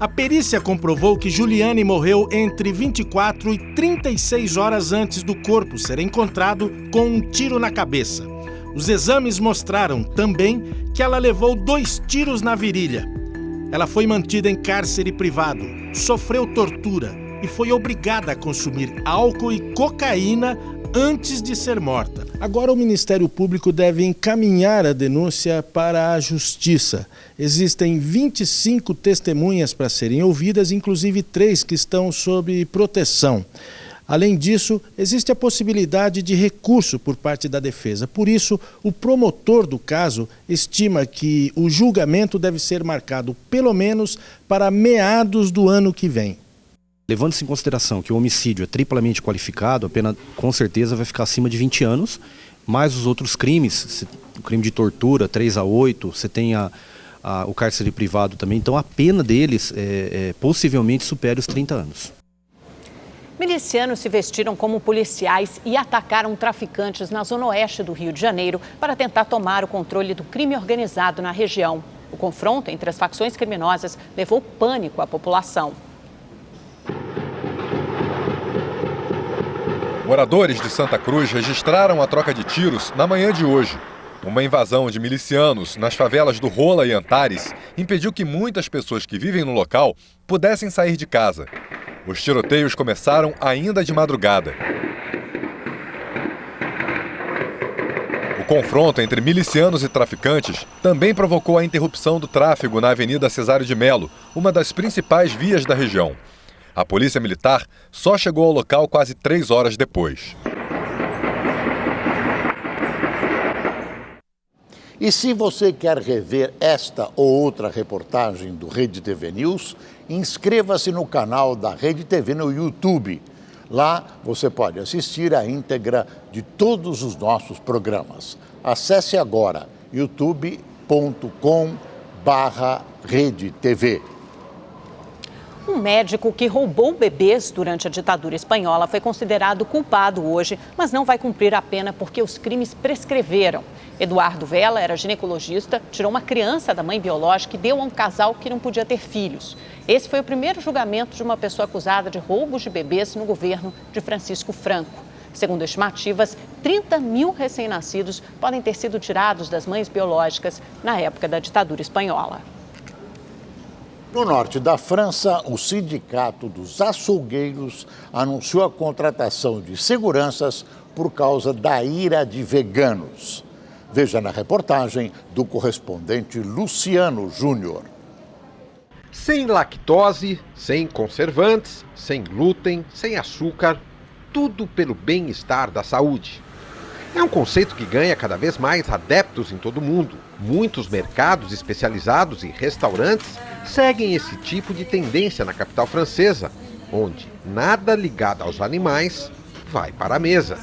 A perícia comprovou que Juliane morreu entre 24 e 36 horas antes do corpo ser encontrado com um tiro na cabeça. Os exames mostraram também que ela levou 2 tiros na virilha. Ela foi mantida em cárcere privado, sofreu tortura e foi obrigada a consumir álcool e cocaína antes de ser morta. Agora o Ministério Público deve encaminhar a denúncia para a Justiça. Existem 25 testemunhas para serem ouvidas, inclusive 3 que estão sob proteção. Além disso, existe a possibilidade de recurso por parte da defesa. Por isso, o promotor do caso estima que o julgamento deve ser marcado pelo menos para meados do ano que vem. Levando-se em consideração que o homicídio é triplamente qualificado, a pena com certeza vai ficar acima de 20 anos, mais os outros crimes, o crime de tortura, 3 a 8, você tem o cárcere privado também, então a pena deles possivelmente supera os 30 anos. Milicianos se vestiram como policiais e atacaram traficantes na zona oeste do Rio de Janeiro para tentar tomar o controle do crime organizado na região. O confronto entre as facções criminosas levou pânico à população. Moradores de Santa Cruz registraram a troca de tiros na manhã de hoje. Uma invasão de milicianos nas favelas do Rola e Antares impediu que muitas pessoas que vivem no local pudessem sair de casa. Os tiroteios começaram ainda de madrugada. O confronto entre milicianos e traficantes também provocou a interrupção do tráfego na Avenida Cesário de Melo, uma das principais vias da região. A Polícia Militar só chegou ao local quase 3 horas depois. E se você quer rever esta ou outra reportagem do Rede TV News, inscreva-se no canal da Rede TV no YouTube. Lá você pode assistir a íntegra de todos os nossos programas. Acesse agora youtube.com/redetv. Um médico que roubou bebês durante a ditadura espanhola foi considerado culpado hoje, mas não vai cumprir a pena porque os crimes prescreveram. Eduardo Vela era ginecologista, tirou uma criança da mãe biológica e deu a um casal que não podia ter filhos. Esse foi o primeiro julgamento de uma pessoa acusada de roubos de bebês no governo de Francisco Franco. Segundo estimativas, 30 mil recém-nascidos podem ter sido tirados das mães biológicas na época da ditadura espanhola. No norte da França, o Sindicato dos Açougueiros anunciou a contratação de seguranças por causa da ira de veganos. Veja na reportagem do correspondente Luciano Júnior. Sem lactose, sem conservantes, sem glúten, sem açúcar, tudo pelo bem-estar da saúde. É um conceito que ganha cada vez mais adeptos em todo o mundo. Muitos mercados especializados e restaurantes seguem esse tipo de tendência na capital francesa, onde nada ligado aos animais vai para a mesa.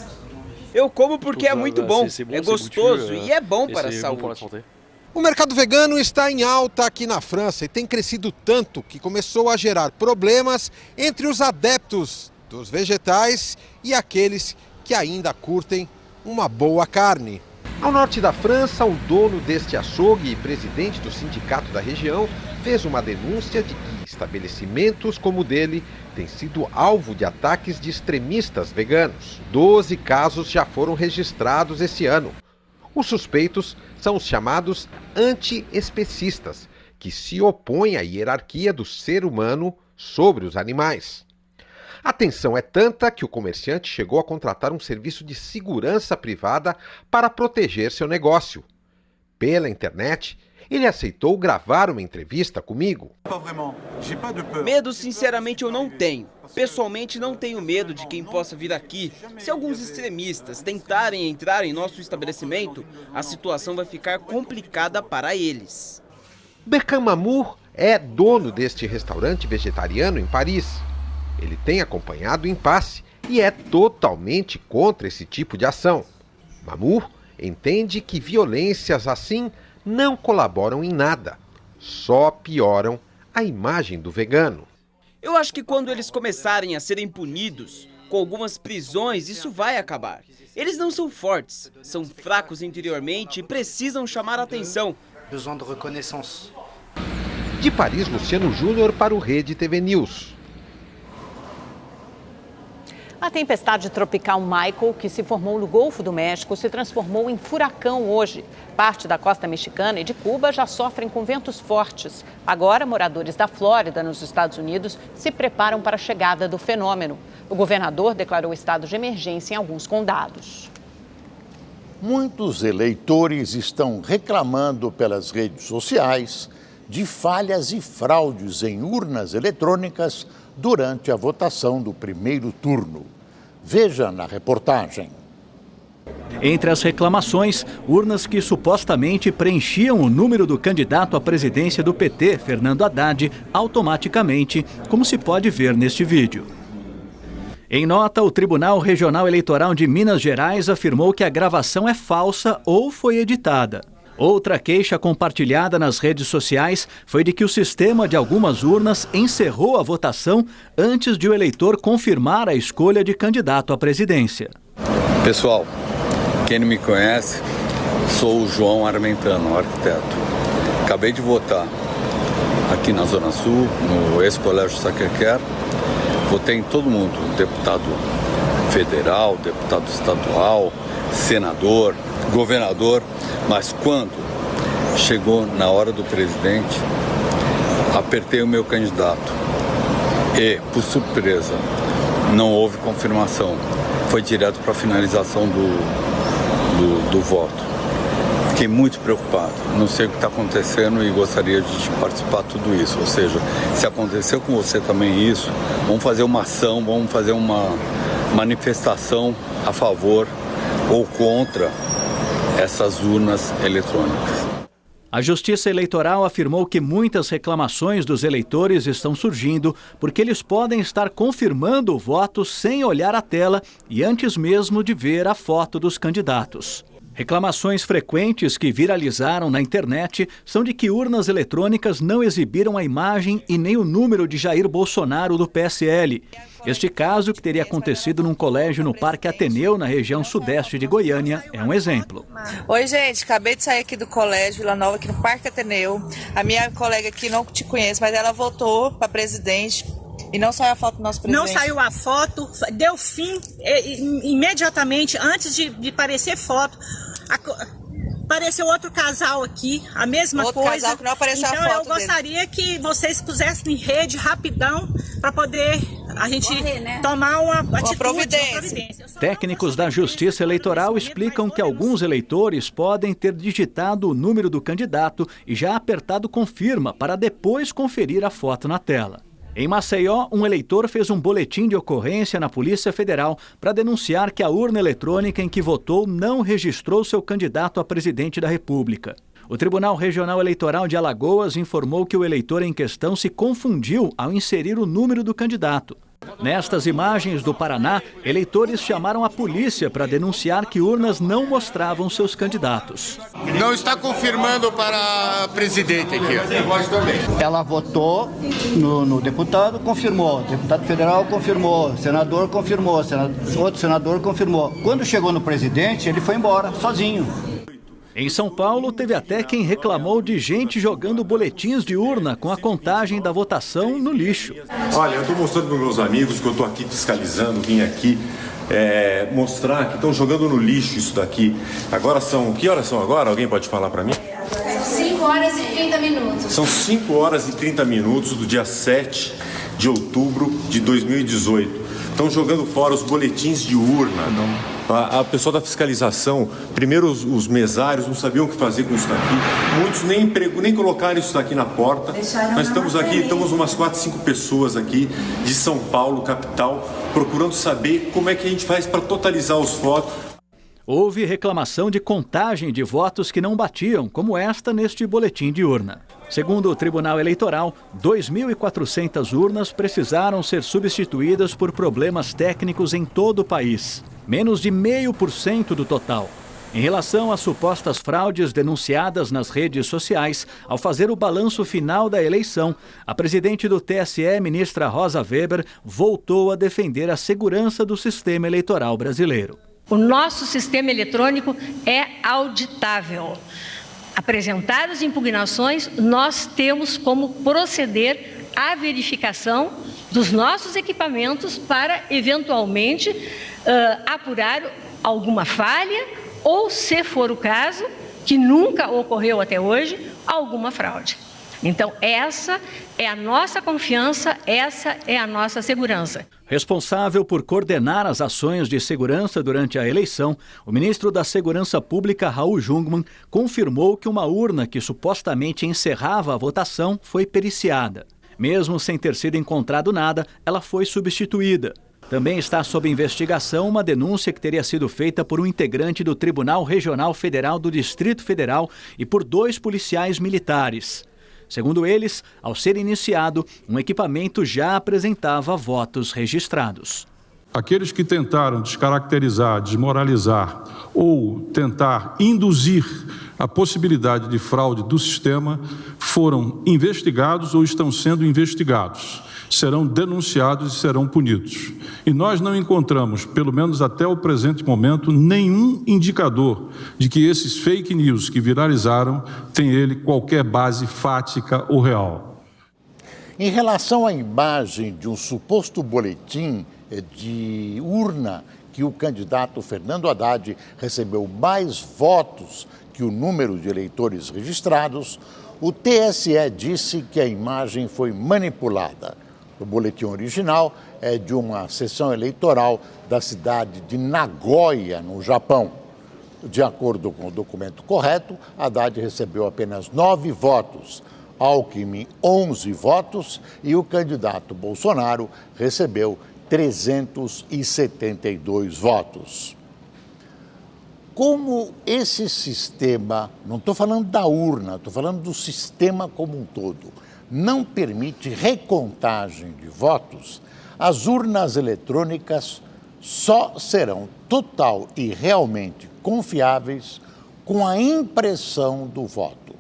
Eu como porque é muito bom, é gostoso e é bom para a saúde. O mercado vegano está em alta aqui na França e tem crescido tanto que começou a gerar problemas entre os adeptos dos vegetais e aqueles que ainda curtem uma boa carne. Ao norte da França, o dono deste açougue e presidente do sindicato da região fez uma denúncia de que estabelecimentos como o dele têm sido alvo de ataques de extremistas veganos. 12 casos já foram registrados esse ano. Os suspeitos são os chamados anti-especistas, que se opõem à hierarquia do ser humano sobre os animais. A tensão é tanta que o comerciante chegou a contratar um serviço de segurança privada para proteger seu negócio. Pela internet, ele aceitou gravar uma entrevista comigo. Medo, sinceramente, eu não tenho. Pessoalmente, não tenho medo de quem possa vir aqui. Se alguns extremistas tentarem entrar em nosso estabelecimento, a situação vai ficar complicada para eles. Berkan Mamour é dono deste restaurante vegetariano em Paris. Ele tem acompanhado o impasse e é totalmente contra esse tipo de ação. Mamour entende que violências assim não colaboram em nada, só pioram a imagem do vegano. Eu acho que quando eles começarem a serem punidos, com algumas prisões, isso vai acabar. Eles não são fortes, são fracos interiormente e precisam chamar a atenção. De Paris, Luciano Júnior para o Rede TV News. A tempestade tropical Michael, que se formou no Golfo do México, se transformou em furacão hoje. Parte da costa mexicana e de Cuba já sofrem com ventos fortes. Agora, moradores da Flórida, nos Estados Unidos, se preparam para a chegada do fenômeno. O governador declarou estado de emergência em alguns condados. Muitos eleitores estão reclamando pelas redes sociais de falhas e fraudes em urnas eletrônicas durante a votação do primeiro turno. Veja na reportagem. Entre as reclamações, urnas que supostamente preenchiam o número do candidato à presidência do PT, Fernando Haddad, automaticamente, como se pode ver neste vídeo. Em nota, o Tribunal Regional Eleitoral de Minas Gerais afirmou que a gravação é falsa ou foi editada. Outra queixa compartilhada nas redes sociais foi de que o sistema de algumas urnas encerrou a votação antes de o eleitor confirmar a escolha de candidato à presidência. Pessoal, quem não me conhece, sou o João Armentano, arquiteto. Acabei de votar aqui na Zona Sul, no ex-colégio Sacré-Cœur. Votei em todo mundo, deputado federal, deputado estadual, senador, governador, mas quando chegou na hora do presidente, apertei o meu candidato e, por surpresa, não houve confirmação. Foi direto para a finalização do voto. Fiquei muito preocupado, não sei o que está acontecendo e gostaria de participar de tudo isso. Ou seja, se aconteceu com você também isso, vamos fazer uma ação, vamos fazer uma manifestação a favor ou contra essas urnas eletrônicas. A Justiça Eleitoral afirmou que muitas reclamações dos eleitores estão surgindo porque eles podem estar confirmando o voto sem olhar a tela e antes mesmo de ver a foto dos candidatos. Reclamações frequentes que viralizaram na internet são de que urnas eletrônicas não exibiram a imagem e nem o número de Jair Bolsonaro do PSL. Este caso, que teria acontecido num colégio no Parque Ateneu, na região sudeste de Goiânia, é um exemplo. Oi, gente, acabei de sair aqui do colégio Vila Nova, aqui no Parque Ateneu. A minha colega aqui não te conhece, mas ela votou para presidente. E não saiu a foto do nosso presidente? Não saiu a foto, deu fim imediatamente, antes de aparecer foto. Apareceu outro casal aqui, a mesma outro coisa. Casal que não apareceu então a foto eu gostaria que vocês pusessem em rede rapidão para poder a gente tomar uma atitude, providência. Técnicos da Justiça Eleitoral explicam que alguns eleitores podem ter digitado o número do candidato e já apertado confirma para depois conferir a foto na tela. Em Maceió, um eleitor fez um boletim de ocorrência na Polícia Federal para denunciar que a urna eletrônica em que votou não registrou seu candidato a presidente da República. O Tribunal Regional Eleitoral de Alagoas informou que o eleitor em questão se confundiu ao inserir o número do candidato. Nestas imagens do Paraná, eleitores chamaram a polícia para denunciar que urnas não mostravam seus candidatos. Não está confirmando para presidente aqui. Ela votou no deputado, confirmou. Deputado federal confirmou, senador confirmou, outro senador confirmou. Quando chegou no presidente, ele foi embora, sozinho. Em São Paulo, teve até quem reclamou de gente jogando boletins de urna com a contagem da votação no lixo. Olha, eu estou mostrando para meus amigos que eu estou aqui fiscalizando, vim aqui mostrar que estão jogando no lixo isso daqui. Agora que horas são agora? Alguém pode falar para mim? 5 horas e 30 minutos. São 5 horas e 30 minutos do dia 7 de outubro de 2018. Estão jogando fora os boletins de urna. A pessoa da fiscalização, primeiro os mesários não sabiam o que fazer com isso daqui. Muitos nem colocaram isso daqui na porta. Nós estamos aqui, estamos umas 4, 5 pessoas aqui de São Paulo, capital, procurando saber como é que a gente faz para totalizar os votos. Houve reclamação de contagem de votos que não batiam, como esta neste boletim de urna. Segundo o Tribunal Eleitoral, 2.400 urnas precisaram ser substituídas por problemas técnicos em todo o país. Menos de 0,5% do total. Em relação às supostas fraudes denunciadas nas redes sociais, ao fazer o balanço final da eleição, a presidente do TSE, ministra Rosa Weber, voltou a defender a segurança do sistema eleitoral brasileiro. O nosso sistema eletrônico é auditável. Apresentadas impugnações, nós temos como proceder a verificação dos nossos equipamentos para, eventualmente, apurar alguma falha ou, se for o caso, que nunca ocorreu até hoje, alguma fraude. Então, essa é a nossa confiança, essa é a nossa segurança. Responsável por coordenar as ações de segurança durante a eleição, o ministro da Segurança Pública, Raul Jungmann, confirmou que uma urna que supostamente encerrava a votação foi periciada. Mesmo sem ter sido encontrado nada, ela foi substituída. Também está sob investigação uma denúncia que teria sido feita por um integrante do Tribunal Regional Federal do Distrito Federal e por 2 policiais militares. Segundo eles, ao ser iniciado, um equipamento já apresentava votos registrados. Aqueles que tentaram descaracterizar, desmoralizar ou tentar induzir a possibilidade de fraude do sistema foram investigados ou estão sendo investigados. Serão denunciados e serão punidos. E nós não encontramos, pelo menos até o presente momento, nenhum indicador de que esses fake news que viralizaram têm ele qualquer base fática ou real. Em relação à imagem de um suposto boletim de urna que o candidato Fernando Haddad recebeu mais votos que o número de eleitores registrados, o TSE disse que a imagem foi manipulada. O boletim original é de uma sessão eleitoral da cidade de Nagoya, no Japão. De acordo com o documento correto, Haddad recebeu apenas 9 votos, Alckmin 11 votos e o candidato Bolsonaro recebeu 372 votos. Como esse sistema, não estou falando da urna, estou falando do sistema como um todo, não permite recontagem de votos, as urnas eletrônicas só serão total e realmente confiáveis com a impressão do voto.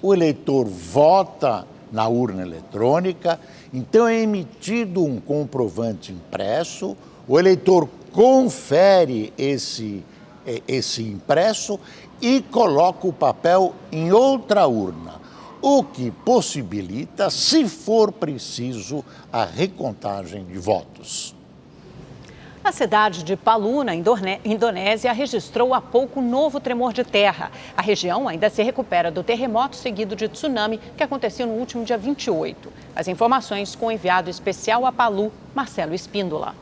O eleitor vota na urna eletrônica, então é emitido um comprovante impresso, o eleitor confere esse impresso e coloca o papel em outra urna, o que possibilita, se for preciso, a recontagem de votos. A cidade de Palu, na Indonésia, registrou há pouco um novo tremor de terra. A região ainda se recupera do terremoto seguido de tsunami que aconteceu no último dia 28. As informações com o enviado especial a Palu, Marcelo Espíndola.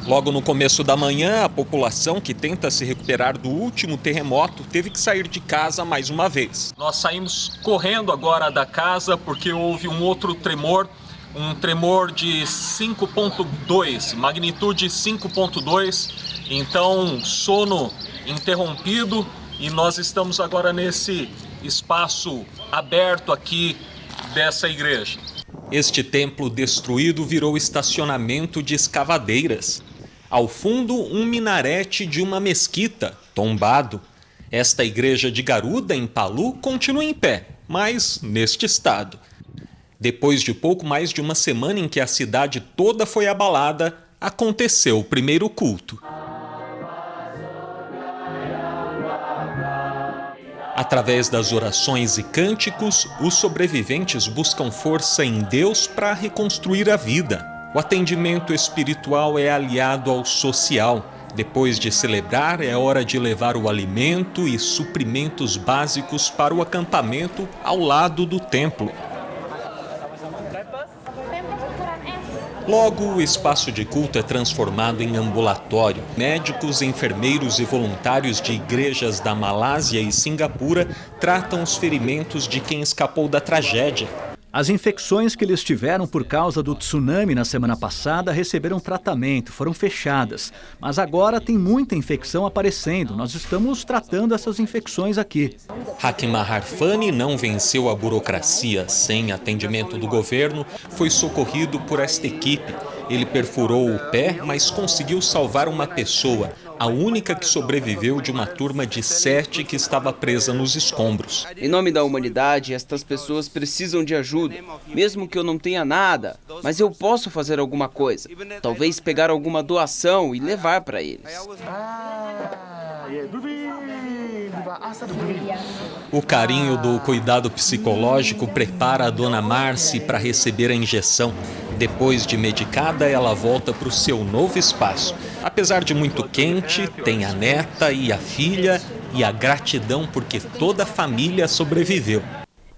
Logo no começo da manhã, a população que tenta se recuperar do último terremoto teve que sair de casa mais uma vez. Nós saímos correndo agora da casa porque houve um outro tremor, um tremor de 5.2, magnitude 5.2, então sono interrompido e nós estamos agora nesse espaço aberto aqui dessa igreja. Este templo destruído virou estacionamento de escavadeiras. Ao fundo, um minarete de uma mesquita, tombado. Esta igreja de Garuda, em Palu, continua em pé, mas neste estado. Depois de pouco mais de uma semana em que a cidade toda foi abalada, aconteceu o primeiro culto. Através das orações e cânticos, os sobreviventes buscam força em Deus para reconstruir a vida. O atendimento espiritual é aliado ao social. Depois de celebrar, é hora de levar o alimento e suprimentos básicos para o acampamento ao lado do templo. Logo, o espaço de culto é transformado em ambulatório. Médicos, enfermeiros e voluntários de igrejas da Malásia e Singapura tratam os ferimentos de quem escapou da tragédia. As infecções que eles tiveram por causa do tsunami na semana passada receberam tratamento, foram fechadas. Mas agora tem muita infecção aparecendo. Nós estamos tratando essas infecções aqui. Hakim Harfani não venceu a burocracia. Sem atendimento do governo, foi socorrido por esta equipe. Ele perfurou o pé, mas conseguiu salvar uma pessoa, a única que sobreviveu de uma turma de 7 que estava presa nos escombros. Em nome da humanidade, estas pessoas precisam de ajuda, mesmo que eu não tenha nada, mas eu posso fazer alguma coisa. Talvez pegar alguma doação e levar para eles. O carinho do cuidado psicológico prepara a dona Marci para receber a injeção. Depois de medicada, ela volta para o seu novo espaço. Apesar de muito quente, tem a neta e a filha e a gratidão porque toda a família sobreviveu.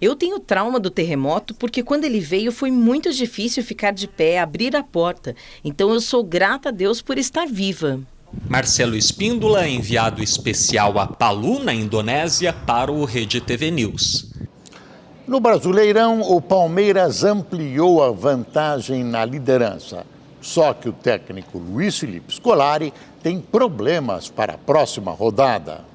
Eu tenho trauma do terremoto porque quando ele veio foi muito difícil ficar de pé, abrir a porta. Então eu sou grata a Deus por estar viva. Marcelo Espíndola, enviado especial a Palu, na Indonésia, para o Rede TV News. No Brasileirão, o Palmeiras ampliou a vantagem na liderança. Só que o técnico Luiz Felipe Scolari tem problemas para a próxima rodada.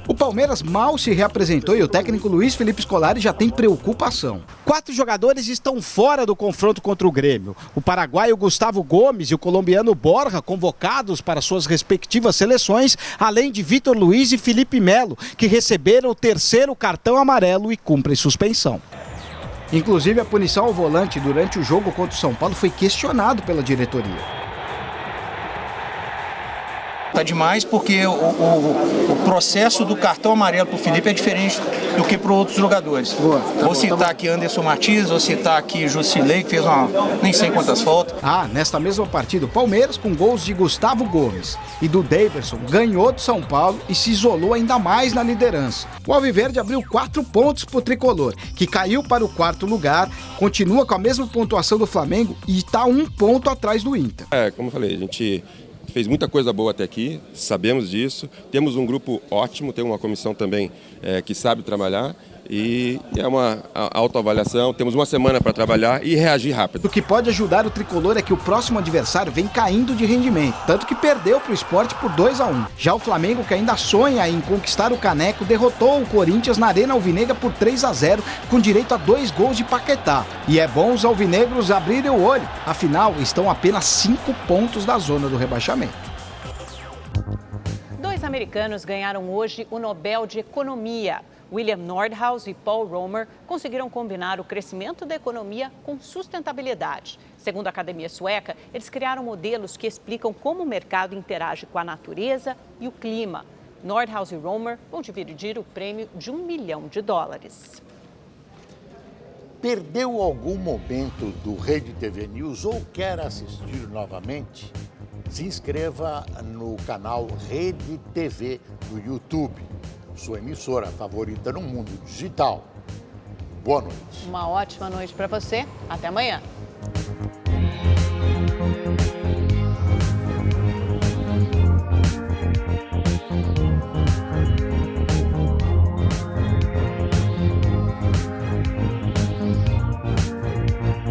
O Palmeiras mal se reapresentou e o técnico Luiz Felipe Scolari já tem preocupação. 4 jogadores estão fora do confronto contra o Grêmio. O paraguaio Gustavo Gomes e o colombiano Borja, convocados para suas respectivas seleções, além de Vitor Luiz e Felipe Melo, que receberam o 3º cartão amarelo e cumprem suspensão. Inclusive, a punição ao volante durante o jogo contra o São Paulo foi questionado pela diretoria. Tá demais porque o processo do cartão amarelo para o Felipe é diferente do que para outros jogadores. Vou citar aqui Anderson Martins, vou citar aqui Jusilei, que fez nem sei quantas faltas. Nesta mesma partida, o Palmeiras, com gols de Gustavo Gomes e do Daverson, ganhou do São Paulo e se isolou ainda mais na liderança. O Alviverde abriu 4 pontos para o Tricolor, que caiu para o 4º lugar, continua com a mesma pontuação do Flamengo e está 1 ponto atrás do Inter. Como eu falei, a gente fez muita coisa boa até aqui, sabemos disso, temos um grupo ótimo, tem uma comissão também que sabe trabalhar e é uma autoavaliação, temos uma semana para trabalhar e reagir rápido. O que pode ajudar o Tricolor é que o próximo adversário vem caindo de rendimento, tanto que perdeu para o Sport por 2-1. Já o Flamengo, que ainda sonha em conquistar o caneco, derrotou o Corinthians na Arena Alvinegra por 3-0, com direito a 2 gols de Paquetá. E é bom os alvinegros abrirem o olho, afinal estão a apenas 5 pontos da zona do rebaixamento. 2 americanos ganharam hoje o Nobel de Economia. William Nordhaus e Paul Romer conseguiram combinar o crescimento da economia com sustentabilidade. Segundo a Academia Sueca, eles criaram modelos que explicam como o mercado interage com a natureza e o clima. Nordhaus e Romer vão dividir o prêmio de $1 milhão. Perdeu algum momento do Rede TV News ou quer assistir novamente? Se inscreva no canal Rede TV do YouTube, sua emissora favorita no mundo digital. Boa noite. Uma ótima noite para você. Até amanhã.